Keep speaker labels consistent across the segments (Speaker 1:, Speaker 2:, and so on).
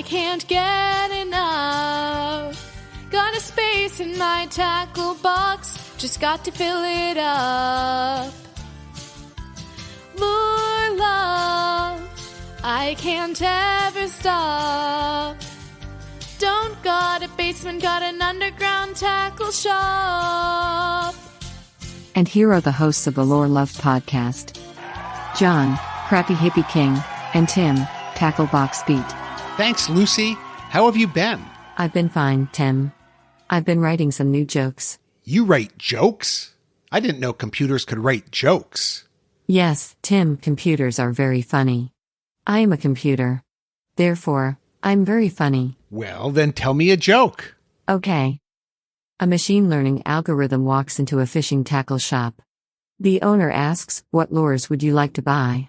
Speaker 1: I can't get enough. Got a space in my tackle box, just got to fill it up. Lure love, I can't ever stop. Don't got a basement, got an underground tackle shop.
Speaker 2: And here are the hosts of the Lure Love podcast. John, Crappy Hippie King, and Tim, Tackle Box Beat.
Speaker 3: Thanks, Lucy. How have you been?
Speaker 2: I've been fine, Tim. I've been writing some new jokes.
Speaker 3: You write jokes? I didn't know computers could write jokes.
Speaker 2: Yes, Tim, computers are very funny. I am a computer. Therefore, I'm very funny.
Speaker 3: Well, then tell me a joke.
Speaker 2: Okay. A machine learning algorithm walks into a fishing tackle shop. The owner asks, "What lures would you like to buy?"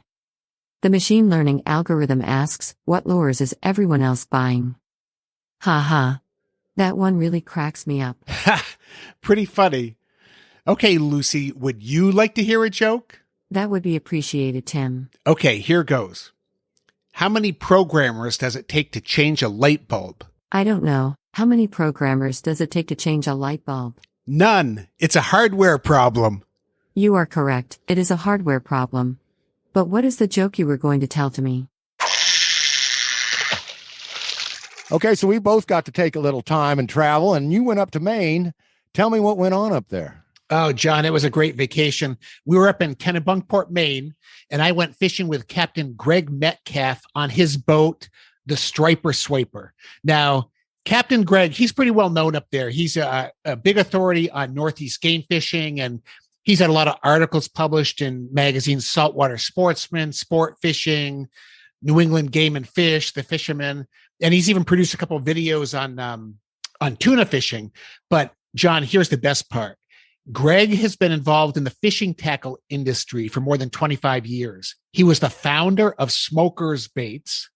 Speaker 2: The machine learning algorithm asks, "What lures is everyone else buying?" Ha ha. That one really cracks me up.
Speaker 3: Ha! Pretty funny. Okay, Lucy, would you like to hear a joke?
Speaker 2: That would be appreciated, Tim.
Speaker 3: Okay, here goes. How many programmers does it take to change a light bulb?
Speaker 2: I don't know. How many programmers does it take to change a light bulb?
Speaker 3: None. It's a hardware problem.
Speaker 2: You are correct. It is a hardware problem. But what is the joke you were going to tell to me?
Speaker 4: Okay, so we both got to take a little time and travel, and you went up to Maine. Tell me what went on up there.
Speaker 3: Oh, John, it was a great vacation. We were up in Kennebunkport, Maine, and I went fishing with Captain Greg Metcalf on his boat, the Striper Swiper. Now, Captain Greg, he's pretty well known up there. He's a big authority on Northeast game fishing, and he's had a lot of articles published in magazines, Saltwater Sportsman, Sport Fishing, New England Game and Fish, The Fisherman, and he's even produced a couple of videos on tuna fishing. But John, here's the best part. Greg has been involved in the fishing tackle industry for more than 25 years. He was the founder of Smokers Baits,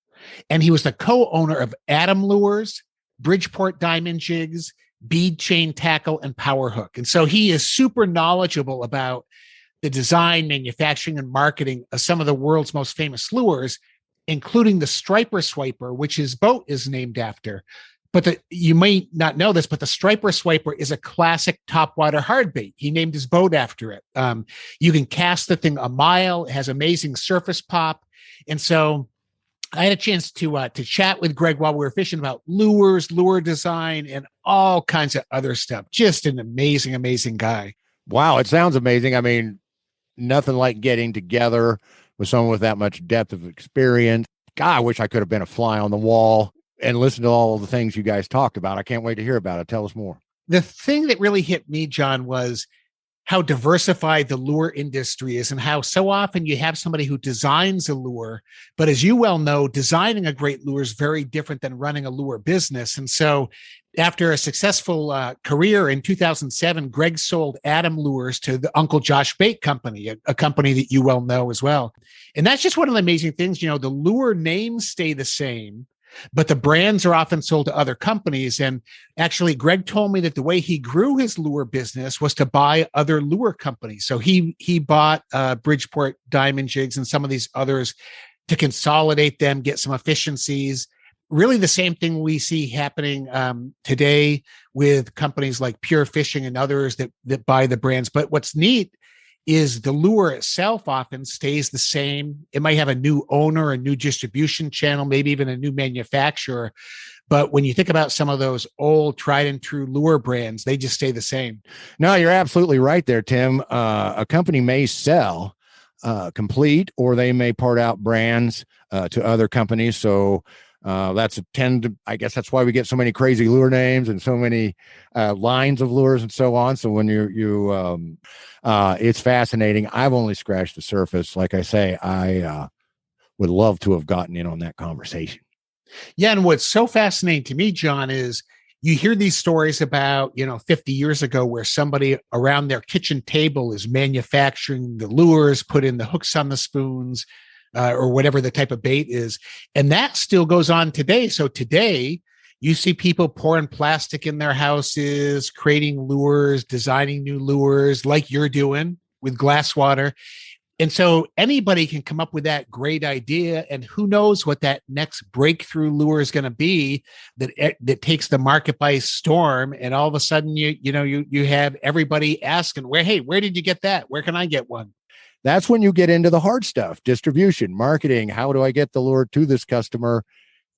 Speaker 3: and he was the co-owner of Adam Lures, Bridgeport Diamond Jigs, Bead Chain Tackle, and Power Hook. And so he is super knowledgeable about the design, manufacturing, and marketing of some of the world's most famous lures, including the Striper Swiper, which his boat is named after. But you may not know this, but the Striper Swiper is a classic topwater hardbait. He named his boat after it. You can cast the thing a mile. It has amazing surface pop. And so I had a chance to chat with Greg while we were fishing about lures, lure design, and all kinds of other stuff. Just an amazing, amazing guy.
Speaker 4: Wow, it sounds amazing. I mean, nothing like getting together with someone with that much depth of experience. God, I wish I could have been a fly on the wall and listen to all the things you guys talked about. I can't wait to hear about it. Tell us more.
Speaker 3: The thing that really hit me, John, was how diversified the lure industry is and how so often you have somebody who designs a lure. But as you well know, designing a great lure is very different than running a lure business. And so after a successful career in 2007, Greg sold Adam Lures to the Uncle Josh Bait Company, a company that you well know as well. And that's just one of the amazing things. You know, the lure names stay the same, but the brands are often sold to other companies. And actually, Greg told me that the way he grew his lure business was to buy other lure companies. So he bought Bridgeport Diamond Jigs and some of these others to consolidate them, get some efficiencies. Really the same thing we see happening today with companies like Pure Fishing and others that buy the brands. But what's neat is the lure itself often stays the same. It might have a new owner, a new distribution channel, maybe even a new manufacturer. But when you think about some of those old tried and true lure brands, they just stay the same.
Speaker 4: No, you're absolutely right there, Tim. A company may sell complete, or they may part out brands to other companies. So I guess that's why we get so many crazy lure names and so many lines of lures and so on. So when it's fascinating. I've only scratched the surface. Like I say, I would love to have gotten in on that conversation.
Speaker 3: Yeah. And what's so fascinating to me, John, is you hear these stories about, 50 years ago where somebody around their kitchen table is manufacturing the lures, put in the hooks on the spoons, or whatever the type of bait is. And that still goes on today. So today you see people pouring plastic in their houses, creating lures, designing new lures like you're doing with glass water. And so anybody can come up with that great idea, and who knows what that next breakthrough lure is going to be that takes the market by storm. And all of a sudden, you have everybody asking, where did you get that? Where can I get one?
Speaker 4: That's when you get into the hard stuff: distribution, marketing. How do I get the lure to this customer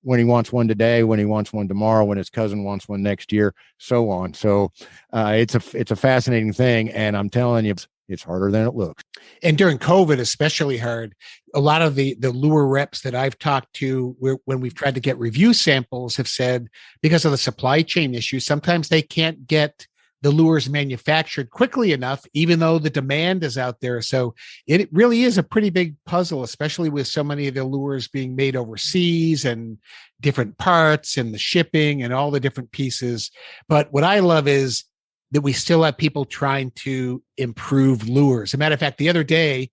Speaker 4: when he wants one today, when he wants one tomorrow, when his cousin wants one next year, so on. So it's a fascinating thing, and I'm telling you, it's harder than it looks.
Speaker 3: And during COVID, especially hard. A lot of the lure reps that I've talked to, when we've tried to get review samples, have said because of the supply chain issue, sometimes they can't get the lures manufactured quickly enough, even though the demand is out there. So it really is a pretty big puzzle, especially with so many of the lures being made overseas and different parts and the shipping and all the different pieces. But what I love is that we still have people trying to improve lures. As a matter of fact, the other day,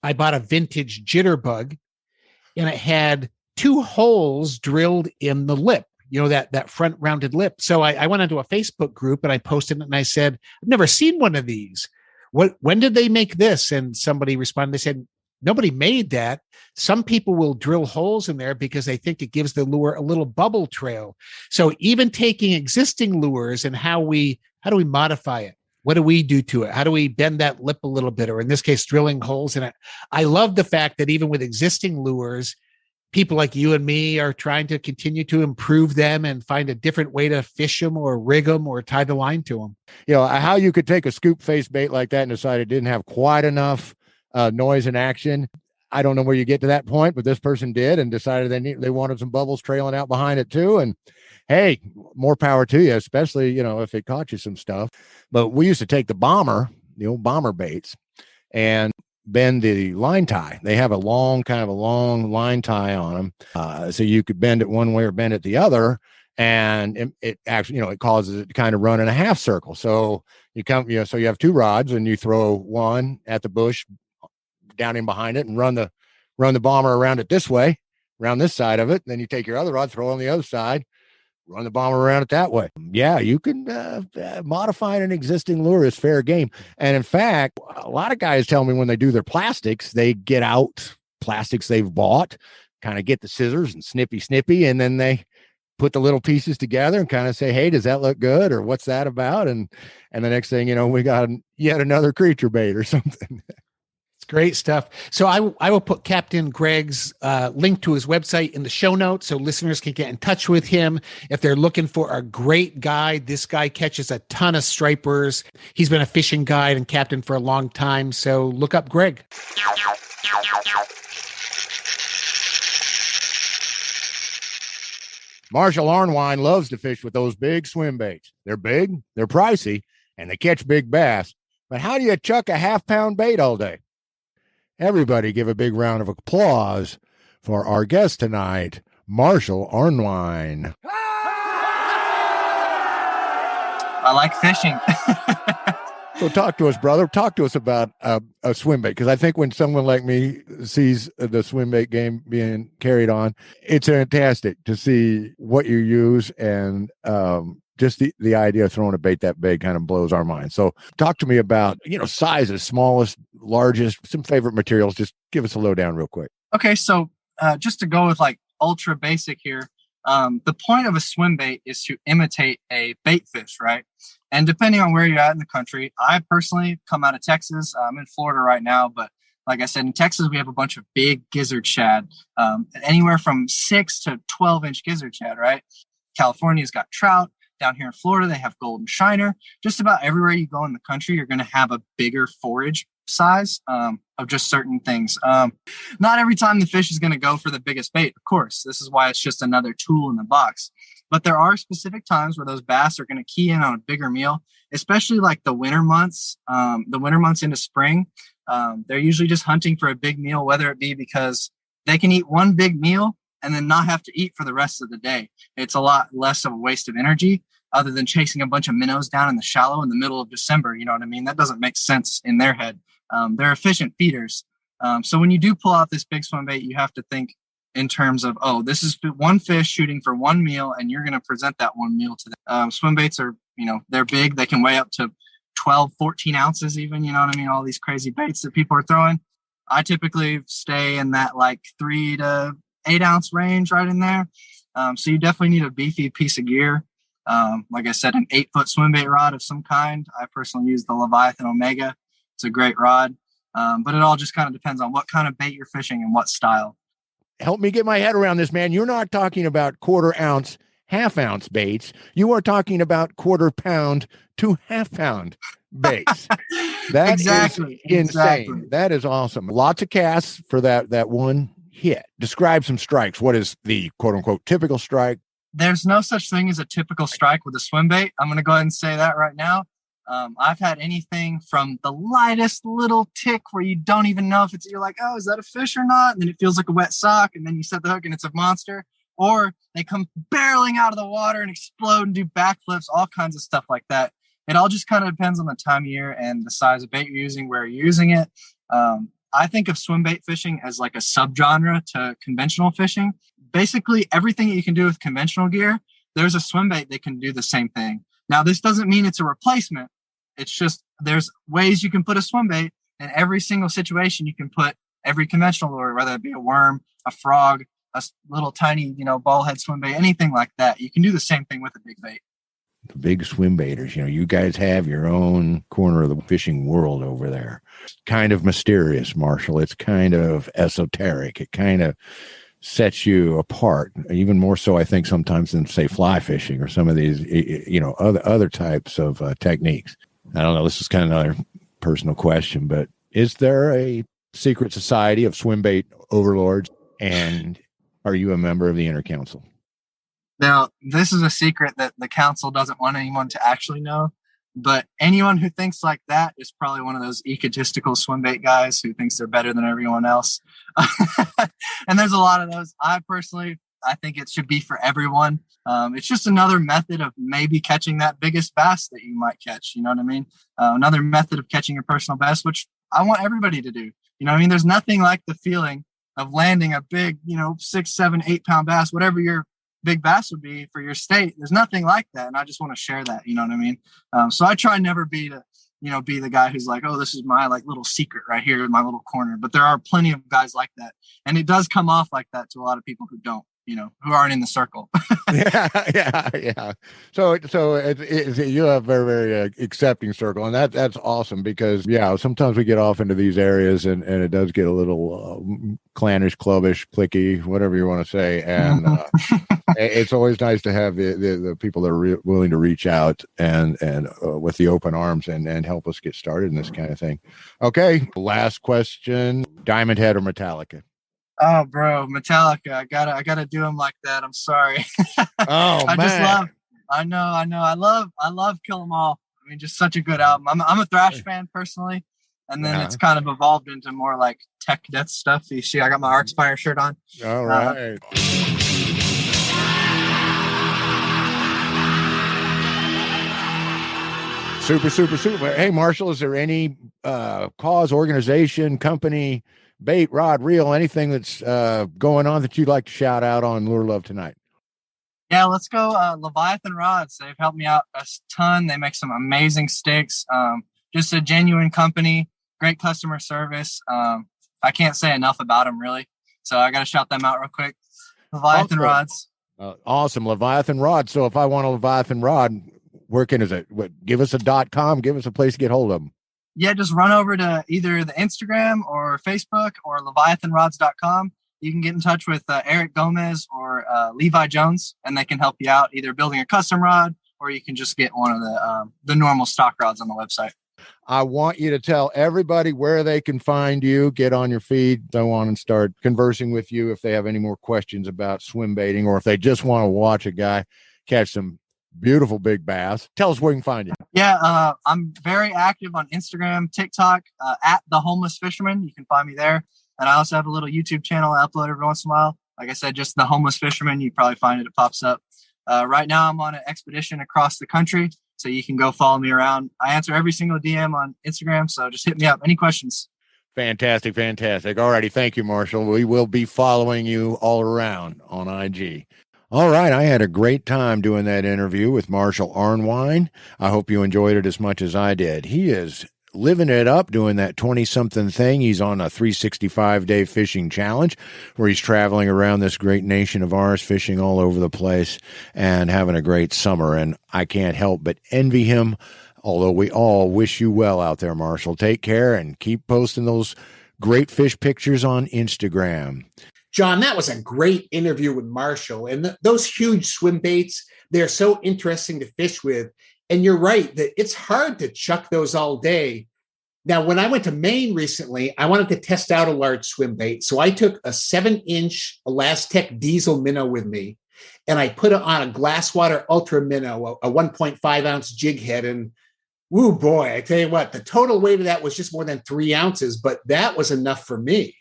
Speaker 3: I bought a vintage jitterbug, and it had 2 holes drilled in the lip, that front rounded lip. So I went onto a Facebook group and I posted it, and I said, I've never seen one of these. When did they make this? And somebody responded, they said, nobody made that. Some people will drill holes in there because they think it gives the lure a little bubble trail. So even taking existing lures and how do we modify it? What do we do to it? How do we bend that lip a little bit? Or in this case, drilling holes in it. I love the fact that even with existing lures, people like you and me are trying to continue to improve them and find a different way to fish them or rig them or tie the line to them.
Speaker 4: How you could take a scoop face bait like that and decide it didn't have quite enough noise and action. I don't know where you get to that point, but this person did and decided they wanted some bubbles trailing out behind it too. And hey, more power to you, especially, if it caught you some stuff. But we used to take the old bomber baits, and bend the line tie. They have a long line tie on them. So you could bend it one way or bend it the other. And it actually, it causes it to kind of run in a half circle. So so you have 2 rods and you throw one at the bush down in behind it and run the bomber around it this way, around this side of it. Then you take your other rod, throw it on the other side, run the bomber around it that way. Yeah, you can modify an existing lure is fair game. And in fact, a lot of guys tell me when they do their plastics, they get out plastics they've bought, kind of get the scissors and snippy, and then they put the little pieces together and kind of say, hey, does that look good? Or what's that about? And the next thing you know, we got yet another creature bait or something.
Speaker 3: It's great stuff. So I will put Captain Greg's link to his website in the show notes so listeners can get in touch with him if they're looking for a great guide. This guy catches a ton of stripers. He's been a fishing guide and captain for a long time. So look up Greg.
Speaker 4: Marshall Arnwine loves to fish with those big swim baits. They're big, they're pricey, and they catch big bass. But how do you chuck a half-pound bait all day? Everybody give a big round of applause for our guest tonight, Marshall Arnwine.
Speaker 5: I like fishing.
Speaker 4: So talk to us, brother. Talk to us about a swim bait, because I think when someone like me sees the swim bait game being carried on, it's fantastic to see what you use, and just the idea of throwing a bait that big kind of blows our minds. So talk to me about, sizes, smallest, largest, some favorite materials. Just give us a lowdown real quick.
Speaker 5: Okay, so just to go with like ultra basic here, the point of a swim bait is to imitate a bait fish, right? And depending on where you're at in the country, I personally come out of Texas. I'm in Florida right now, but like I said, in Texas, we have a bunch of big gizzard shad, anywhere from 6 to 12-inch gizzard shad, right? California's got trout. Down here in Florida, they have golden shiner. Just about everywhere you go in the country, you're going to have a bigger forage size of just certain things. Not every time the fish is going to go for the biggest bait, of course. This is why it's just another tool in the box. But there are specific times where those bass are going to key in on a bigger meal, especially like the winter months into spring. They're usually just hunting for a big meal, whether it be because they can eat one big meal and then not have to eat for the rest of the day. It's a lot less of a waste of energy other than chasing a bunch of minnows down in the shallow in the middle of December. You know what I mean? That doesn't make sense in their head. They're efficient feeders. So when you do pull out this big swim bait, you have to think in terms of, this is one fish shooting for one meal, and you're going to present that one meal to them. Swim baits are, they're big. They can weigh up to 12, 14 ounces even, you know what I mean? All these crazy baits that people are throwing. I typically stay in that like 3 to 8 ounce range, right in there. So you definitely need a beefy piece of gear. Like I said, an 8-foot swim bait rod of some kind. I personally use the Leviathan Omega. It's a great rod. But it all just kind of depends on what kind of bait you're fishing and what style.
Speaker 4: Help me get my head around this, man. You're not talking about quarter ounce, half ounce baits. You are talking about quarter pound to half pound baits. That
Speaker 5: Exactly.
Speaker 4: is insane.
Speaker 5: Exactly.
Speaker 4: That is awesome. Lots of casts for that one hit. Describe some strikes. What is the quote unquote typical strike?
Speaker 5: There's no such thing as a typical strike with a swim bait. I'm going to go ahead and say that right now. I've had anything from the lightest little tick where you don't even know if you're like, oh, is that a fish or not? And then it feels like a wet sock. And then you set the hook and it's a monster. Or they come barreling out of the water and explode and do backflips, all kinds of stuff like that. It all just kind of depends on the time of year and the size of bait you're using, where you're using it. I think of swim bait fishing as like a subgenre to conventional fishing. Basically, everything that you can do with conventional gear, there's a swim bait that can do the same thing. Now, this doesn't mean it's a replacement. It's just there's ways you can put a swim bait in every single situation. You can put every conventional lure, whether it be a worm, a frog, a little tiny, ball head swim bait, anything like that. You can do the same thing with a big bait.
Speaker 4: The big swim baiters, you guys have your own corner of the fishing world over there. It's kind of mysterious, Marshall. It's kind of esoteric. It kind of sets you apart, even more so, I think, sometimes than, say, fly fishing or some of these, other types of techniques. I don't know. This is kind of another personal question, but is there a secret society of swimbait overlords, and are you a member of the Inner Council?
Speaker 5: Now, this is a secret that the council doesn't want anyone to actually know, but anyone who thinks like that is probably one of those egotistical swimbait guys who thinks they're better than everyone else. And there's a lot of those. I think it should be for everyone. It's just another method of maybe catching that biggest bass that you might catch. You know what I mean? Another method of catching your personal best, which I want everybody to do. You know what I mean? There's nothing like the feeling of landing a big, 6, 7, 8 pound bass, whatever your big bass would be for your state. There's nothing like that. And I just want to share that, you know what I mean? So I try never be the guy who's like, oh, this is my like little secret right here in my little corner. But there are plenty of guys like that. And it does come off like that to a lot of people who don't, who aren't in the circle.
Speaker 4: Yeah. So you have a very, very accepting circle, and that's awesome, because sometimes we get off into these areas and it does get a little clannish, clubbish, cliquey, whatever you want to say, and it's always nice to have the people that are willing to reach out and with the open arms and help us get started in this kind of thing. Okay, last question: Diamond Head or Metallica?
Speaker 5: Oh, bro, Metallica. I gotta do them like that. I'm sorry.
Speaker 4: Oh, man.
Speaker 5: I love Kill 'Em All. I mean, just such a good album. I'm a thrash fan personally. And then it's kind of evolved into more like tech death stuff. You see, I got my Arcspire shirt on.
Speaker 4: All right. Super. Hey, Marshall, is there any cause, organization, company, bait, rod, reel, anything that's going on that you'd like to shout out on Lure Love tonight?
Speaker 5: Yeah, let's go. Leviathan Rods. They've helped me out a ton. They make some amazing sticks. Just a genuine company, great customer service. I can't say enough about them, really. So I got to shout them out real quick. Leviathan Rods.
Speaker 4: Awesome. Leviathan Rod. So if I want a Leviathan rod, where can is it? Give us a .com. Give us a place to get hold of them.
Speaker 5: Yeah, just run over to either the Instagram or Facebook or leviathanrods.com. You can get in touch with Eric Gomez or Levi Jones, and they can help you out either building a custom rod, or you can just get one of the normal stock rods on the website.
Speaker 4: I want you to tell everybody where they can find you, get on your feed, go on and start conversing with you if they have any more questions about swim baiting, or if they just want to watch a guy catch some beautiful big bass. Tell us where we can find you.
Speaker 5: Yeah, I'm very active on Instagram, TikTok, at the Homeless Fisherman. You can find me there. And I also have a little YouTube channel I upload every once in a while. Like I said, just the Homeless Fisherman. You probably find it pops up. Right now I'm on an expedition across the country, so you can go follow me around. I answer every single DM on Instagram, so just hit me up. Any questions?
Speaker 4: Fantastic. All righty. Thank you, Marshall. We will be following you all around on IG. All right. I had a great time doing that interview with Marshall Arnwine. I hope you enjoyed it as much as I did. He is living it up doing that 20-something thing. He's on a 365-day fishing challenge where he's traveling around this great nation of ours, fishing all over the place and having a great summer. And I can't help but envy him, although we all wish you well out there, Marshall. Take care and keep posting those great fish pictures on Instagram.
Speaker 3: John, that was a great interview with Marshall. And those huge swim baits, they're so interesting to fish with. And you're right that it's hard to chuck those all day. Now, when I went to Maine recently, I wanted to test out a large swim bait. So I took a 7-inch Elastec diesel minnow with me, and I put it on a Glasswater Ultra minnow, a 1.5 ounce jig head. And woo boy, I tell you what, the total weight of that was just more than 3 ounces, but that was enough for me.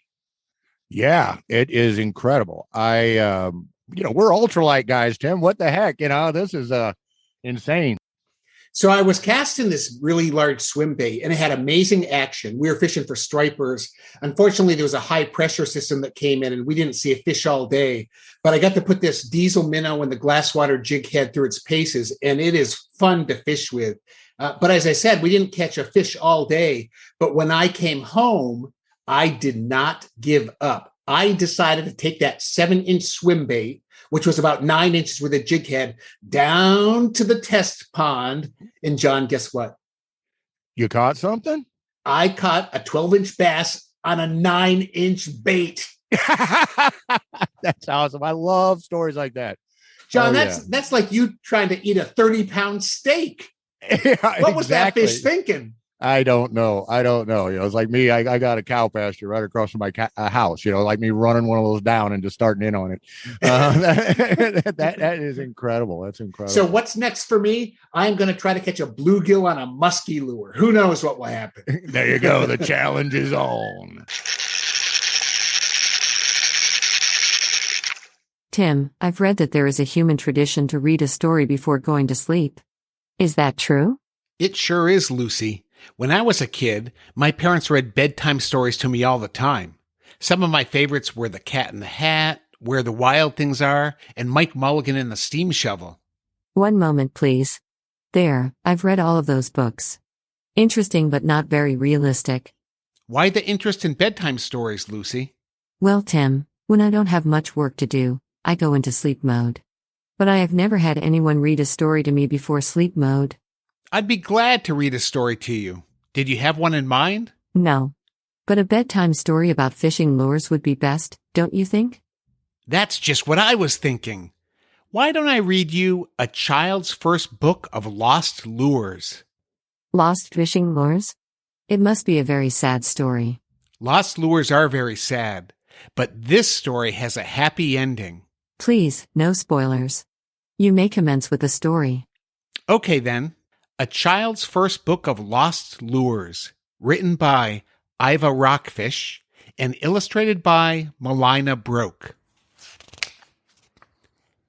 Speaker 4: Yeah, it is incredible. We're ultralight guys, Tim. What the heck? This is insane.
Speaker 3: So I was casting this really large swim bait, and it had amazing action. We were fishing for stripers. Unfortunately, there was a high pressure system that came in, and we didn't see a fish all day. But I got to put this diesel minnow in the Glasswater jig head through its paces, and it is fun to fish with. But as I said, we didn't catch a fish all day. But when I came home, I did not give up. I decided to take that 7-inch swim bait, which was about 9 inches with a jig head, down to the test pond. And John, guess what?
Speaker 4: You caught something?
Speaker 3: I caught a 12-inch bass on a 9-inch bait.
Speaker 4: That's awesome. I love stories like that.
Speaker 3: John, that's like you trying to eat a 30-pound steak.
Speaker 4: Yeah,
Speaker 3: what was that
Speaker 4: exactly.
Speaker 3: fish thinking?
Speaker 4: I don't know. It's like me. I got a cow pasture right across from my house. Like me running one of those down and just starting in on it. That is incredible. That's incredible.
Speaker 3: So what's next for me? I'm going to try to catch a bluegill on a musky lure. Who knows what will happen?
Speaker 4: There you go. The challenge is on.
Speaker 2: Tim, I've read that there is a human tradition to read a story before going to sleep. Is that true?
Speaker 3: It sure is, Lucy. When I was a kid, my parents read bedtime stories to me all the time. Some of my favorites were The Cat in the Hat, Where the Wild Things Are, and Mike Mulligan and the Steam Shovel.
Speaker 2: One moment, please. There, I've read all of those books. Interesting but not very realistic.
Speaker 3: Why the interest in bedtime stories, Lucy?
Speaker 2: Well, Tim, when I don't have much work to do, I go into sleep mode. But I have never had anyone read a story to me before sleep mode.
Speaker 3: I'd be glad to read a story to you. Did you have one in mind?
Speaker 2: No. But a bedtime story about fishing lures would be best, don't you think?
Speaker 3: That's just what I was thinking. Why don't I read you A Child's First Book of Lost Lures?
Speaker 2: Lost fishing lures? It must be a very sad story.
Speaker 3: Lost lures are very sad, but this story has a happy ending.
Speaker 2: Please, no spoilers. You may commence with the story.
Speaker 3: Okay then. A Child's First Book of Lost Lures, written by Iva Rockfish and illustrated by Melina Broke.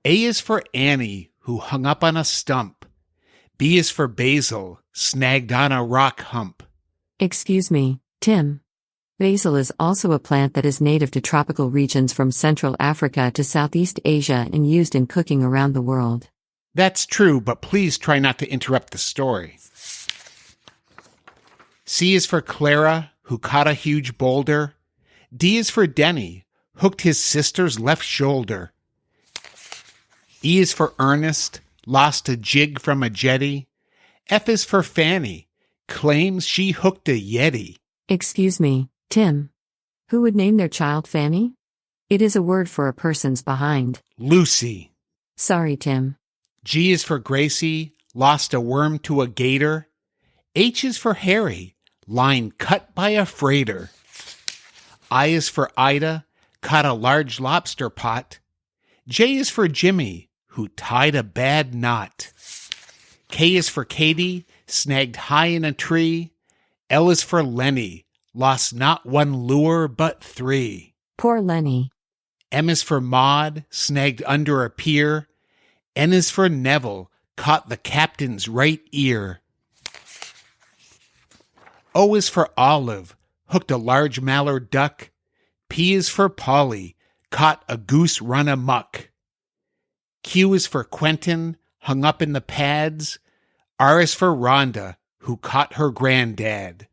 Speaker 3: A is for Annie, who hung up on a stump. B is for Basil, snagged on a rock hump.
Speaker 2: Excuse me, Tim. Basil is also a plant that is native to tropical regions from Central Africa to Southeast Asia and used in cooking around the world.
Speaker 3: That's true, but please try not to interrupt the story. C is for Clara, who caught a huge boulder. D is for Denny, hooked his sister's left shoulder. E is for Ernest, lost a jig from a jetty. F is for Fanny, claims she hooked a yeti.
Speaker 2: Excuse me, Tim. Who would name their child Fanny? It is a word for a person's behind.
Speaker 3: Lucy.
Speaker 2: Sorry, Tim.
Speaker 3: G is for Gracie, lost a worm to a gator. H is for Harry, line cut by a freighter. I is for Ida, caught a large lobster pot. J is for Jimmy, who tied a bad knot. K is for Katie, snagged high in a tree. L is for Lenny, lost not one lure but 3.
Speaker 2: Poor Lenny.
Speaker 3: M is for Maud, snagged under a pier. N is for Neville, caught the captain's right ear. O is for Olive, hooked a large mallard duck. P is for Polly, caught a goose run amuck. Q is for Quentin, hung up in the pads. R is for Rhonda, who caught her granddad.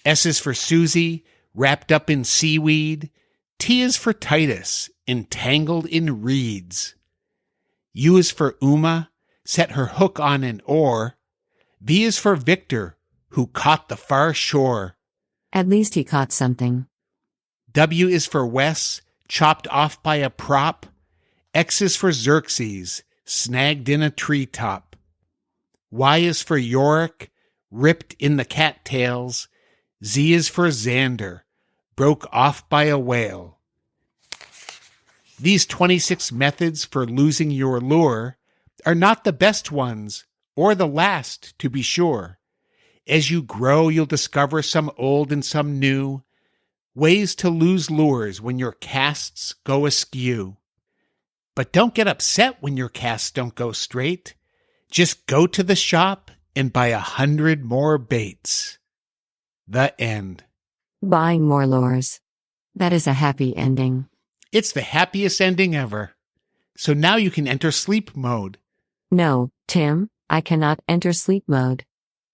Speaker 3: S is for Susie, wrapped up in seaweed. T is for Titus, entangled in reeds. U is for Uma, set her hook on an oar. V is for Victor, who caught the far shore.
Speaker 2: At least he caught something.
Speaker 3: W is for Wes, chopped off by a prop. X is for Xerxes, snagged in a treetop. Y is for Yorick, ripped in the cattails. Z is for Xander, broke off by a whale. These 26 methods for losing your lure are not the best ones, or the last, to be sure. As you grow, you'll discover some old and some new ways to lose lures when your casts go askew. But don't get upset when your casts don't go straight. Just go to the shop and buy 100 more baits. The end.
Speaker 2: Buying more lures. That is a happy ending.
Speaker 3: It's the happiest ending ever. So now you can enter sleep mode.
Speaker 2: No, Tim, I cannot enter sleep mode.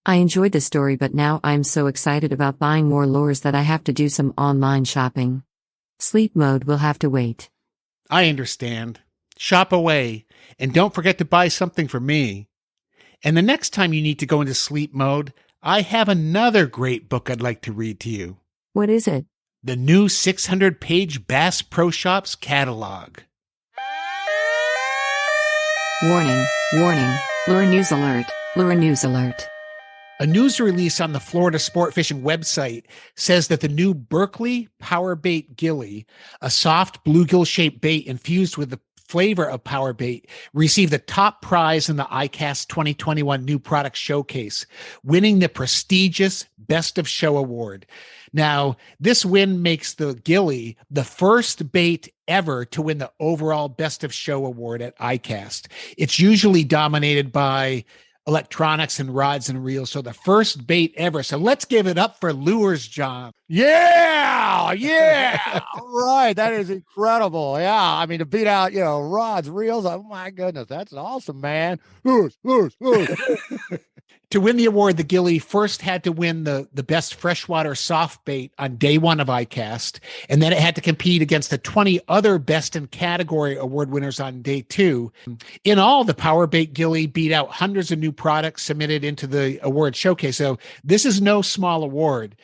Speaker 2: I enjoyed the story, but now I'm so excited about buying more lures that I have to do some online shopping. Sleep mode will have to wait.
Speaker 3: I understand. Shop away, and don't forget to buy something for me. And the next time you need to go into sleep mode, I have another great book I'd like to read to you.
Speaker 2: What is it?
Speaker 3: The new 600-page Bass Pro Shops catalog.
Speaker 2: Warning, warning, lure news alert, lure news alert.
Speaker 3: A news release on the Florida Sport Fishing website says that the new Berkely Power Bait Gilly, a soft bluegill-shaped bait infused with the flavor of power bait, received the top prize in the ICAST 2021 New Product Showcase, winning the prestigious Best of Show award. Now, this win makes the Gilly the first bait ever to win the overall Best of Show award at ICAST. It's usually dominated by electronics and rods and reels. So the first bait ever. So let's give it up for lures, John.
Speaker 4: Yeah. Right. That is incredible. Yeah. I mean, to beat out, rods, reels. Oh my goodness. That's awesome, man. Lures.
Speaker 3: To win the award, the Gilly first had to win the best freshwater soft bait on day one of ICAST, and then it had to compete against the 20 other best in category award winners on day two. In all, the Power Bait Gilly beat out hundreds of new products submitted into the award showcase. So this is no small award.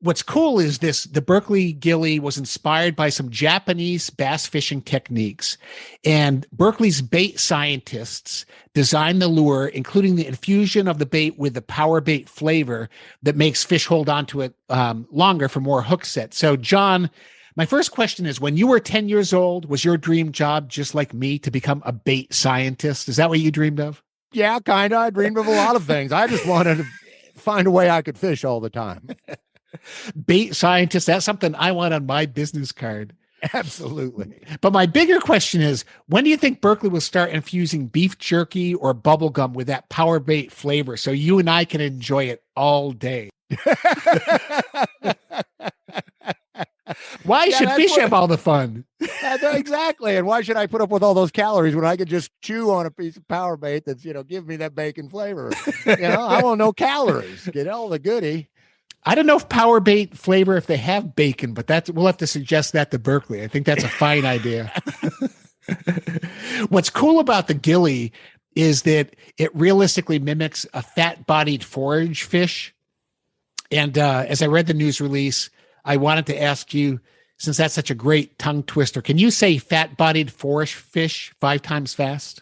Speaker 3: What's cool is the Berkely Gilly was inspired by some Japanese bass fishing techniques, and Berkeley's bait scientists designed the lure, including the infusion of the bait with the power bait flavor that makes fish hold on to it longer for more hook sets. So, John, my first question is, when you were 10 years old, was your dream job, just like me, to become a bait scientist? Is that what you dreamed of?
Speaker 4: Yeah, kind of. I dreamed of a lot of things. I just wanted to find a way I could fish all the time.
Speaker 3: Bait scientist, that's something I want on my business card.
Speaker 4: Absolutely.
Speaker 3: But my bigger question is, when do you think Berkely will start infusing beef jerky or bubble gum with that power bait flavor so you and I can enjoy it all day? Why should fish have all the fun?
Speaker 4: Exactly. And why should I put up with all those calories when I could just chew on a piece of power bait that's, give me that bacon flavor? I want no calories. Get all the goodie.
Speaker 3: I don't know if power bait flavor, if they have bacon, but we'll have to suggest that to Berkely. I think that's a fine idea. What's cool about the Gilly is that it realistically mimics a fat-bodied forage fish. And as I read the news release, I wanted to ask you, since that's such a great tongue twister, can you say fat-bodied forage fish 5 times fast?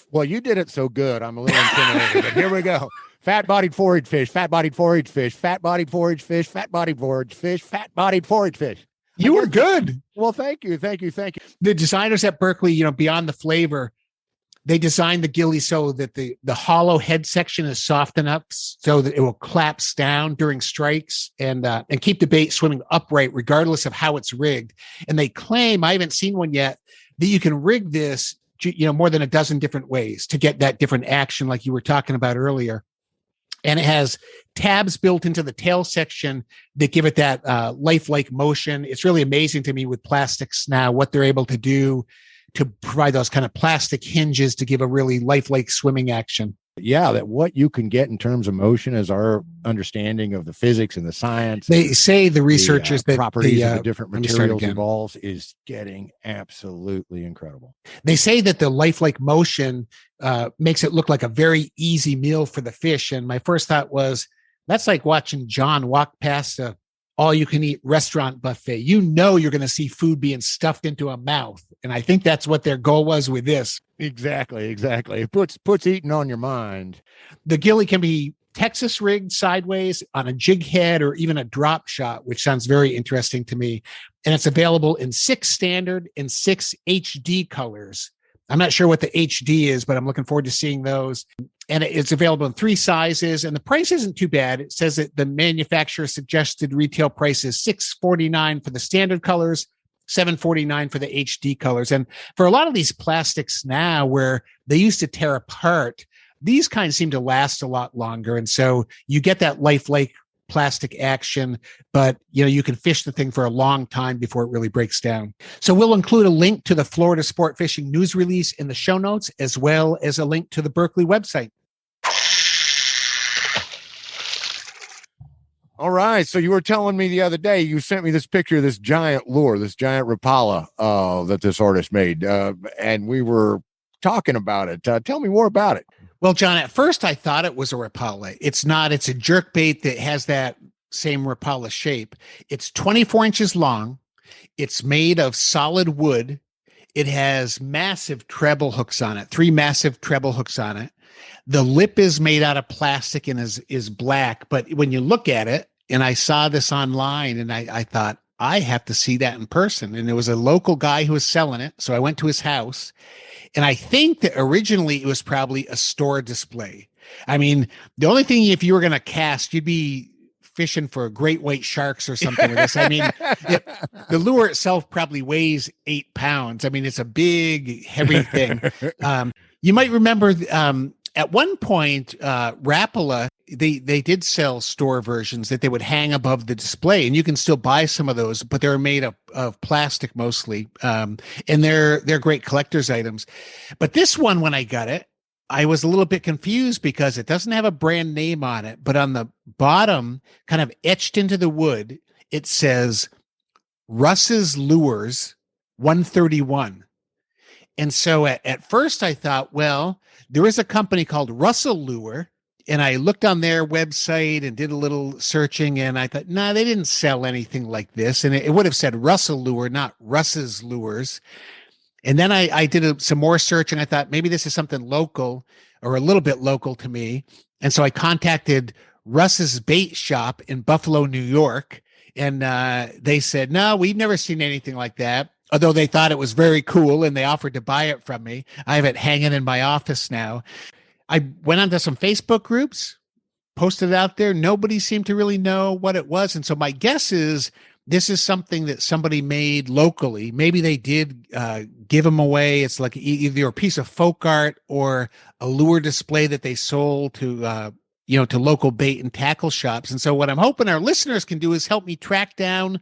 Speaker 4: Well, you did it so good. I'm a little intimidated, but here we go. Fat-bodied forage fish, fat-bodied forage fish, fat-bodied forage fish, fat-bodied forage fish, fat-bodied forage fish.
Speaker 3: You were good.
Speaker 4: Well, thank you.
Speaker 3: The designers at Berkely, beyond the flavor, they designed the Gilly so that the hollow head section is softened up so that it will collapse down during strikes and keep the bait swimming upright regardless of how it's rigged. And they claim, I haven't seen one yet, that you can rig this, more than a dozen different ways to get that different action like you were talking about earlier. And it has tabs built into the tail section that give it that lifelike motion. It's really amazing to me with plastics now, what they're able to do to provide those kind of plastic hinges to give a really lifelike swimming action.
Speaker 4: Yeah, that what you can get in terms of motion is our understanding of the physics and the science.
Speaker 3: They say the researchers that
Speaker 4: properties of the different
Speaker 3: let me start
Speaker 4: materials
Speaker 3: again.
Speaker 4: involved is getting absolutely incredible.
Speaker 3: They say that the lifelike motion makes it look like a very easy meal for the fish. And my first thought was, that's like watching John walk past a all-you-can-eat restaurant buffet. You know you're going to see food being stuffed into a mouth. And I think that's what their goal was with this.
Speaker 4: Exactly. It puts eating on your mind.
Speaker 3: The gilly can be Texas rigged sideways on a jig head or even a drop shot, which sounds very interesting to me. And it's available in 6 standard and 6 HD colors. I'm not sure what the HD is, but I'm looking forward to seeing those. And it's available in 3 sizes, and the price isn't too bad. It says that the manufacturer suggested retail price is $649 for the standard colors, $749 for the HD colors. And for a lot of these plastics now where they used to tear apart, these kinds seem to last a lot longer. And so you get that lifelike plastic action, but you can fish the thing for a long time before it really breaks down. So we'll include a link to the Florida Sport Fishing news release in the show notes, as well as a link to the Berkely website.
Speaker 4: All right. So you were telling me the other day, you sent me this picture of this giant lure, this giant Rapala that this artist made. And we were talking about it. Tell me more about it.
Speaker 3: Well, John, at first I thought it was a Rapala. It's not. It's a jerkbait that has that same Rapala shape. It's 24 inches long. It's made of solid wood. It has massive treble hooks on it, 3 massive treble hooks on it. The lip is made out of plastic and is black. But when you look at it, and I saw this online, and I thought, I have to see that in person. And there was a local guy who was selling it. So I went to his house. And I think that originally it was probably a store display. I mean, the only thing, if you were going to cast, you'd be fishing for great white sharks or something with this. I mean, the lure itself probably weighs 8 pounds. I mean, it's a big, heavy thing. You might remember at one point, Rapala, they did sell store versions that they would hang above the display, and you can still buy some of those, but they're made of plastic mostly. And they're great collector's items. But this one, when I got it, I was a little bit confused because it doesn't have a brand name on it, but on the bottom, kind of etched into the wood, it says Russ's Lures 131. And so at first I thought, well, there is a company called Russell Lure, and I looked on their website and did a little searching, and I thought, nah, they didn't sell anything like this. And it would have said Russell Lure, not Russ's Lures. And then I did some more search, and I thought maybe this is something local or a little bit local to me. And so I contacted Russ's Bait Shop in Buffalo, New York, and they said, no, we've never seen anything like that. Although they thought it was very cool and they offered to buy it from me. I have it hanging in my office now. I went onto some Facebook groups, posted it out there. Nobody seemed to really know what it was. And so my guess is this is something that somebody made locally. Maybe they did give them away. It's like either a piece of folk art or a lure display that they sold to to local bait and tackle shops. And so what I'm hoping our listeners can do is help me track down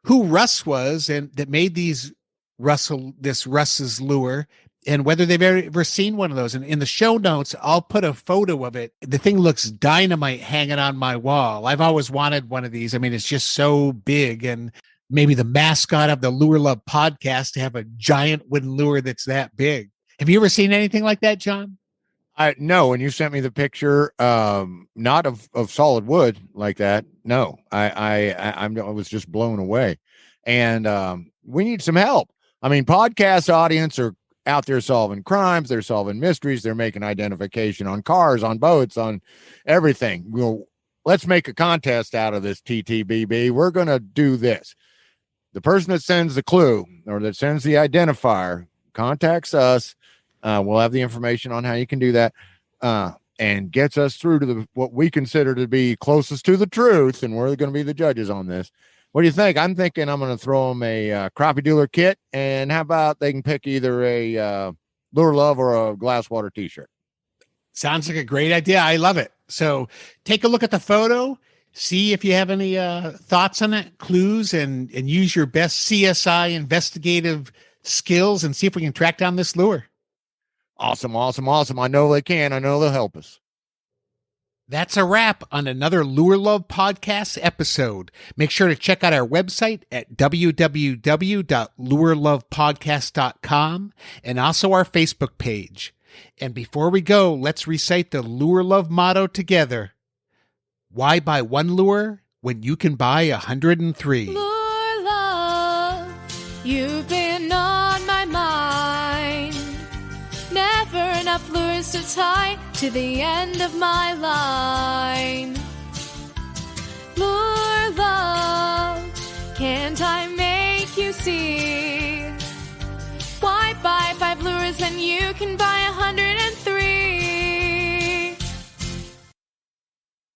Speaker 3: who Russ was and that made this Russ's Lure, and whether they've ever seen one of those. And in the show notes, I'll put a photo of it. The thing looks dynamite hanging on my wall. I've always wanted one of these. I mean, it's just so big, and maybe the mascot of the Lure Love podcast to have a giant wooden lure that's that big. Have you ever seen anything like that, John?
Speaker 4: No, when you sent me the picture, not of solid wood like that. No, I was just blown away, and we need some help. I mean, podcast audience are out there solving crimes, they're solving mysteries, they're making identification on cars, on boats, on everything. Let's make a contest out of this. TTBB. We're gonna do this. The person that sends the clue or that sends the identifier contacts us. We'll have the information on how you can do that, and gets us through to what we consider to be closest to the truth, and we're going to be the judges on this. What do you think? I'm thinking I'm going to throw them a crappie dealer kit, and how about they can pick either a Lure Love or a Glasswater t-shirt?
Speaker 3: Sounds like a great idea. I love it. So take a look at the photo, see if you have any thoughts on it, clues, and use your best CSI investigative skills and see if we can track down this lure.
Speaker 4: Awesome. I know they can. I know they'll help us.
Speaker 3: That's a wrap on another Lure Love Podcast episode. Make sure to check out our website at www.lurelovepodcast.com and also our Facebook page. And before we go, let's recite the Lure Love motto together. Why buy one lure when you can buy 103?
Speaker 1: Lure Love, you've been on my mind. Never enough lures to tie to the end of my line. Lure Love, can't I make you see? Why buy 5 lures when you can buy 103?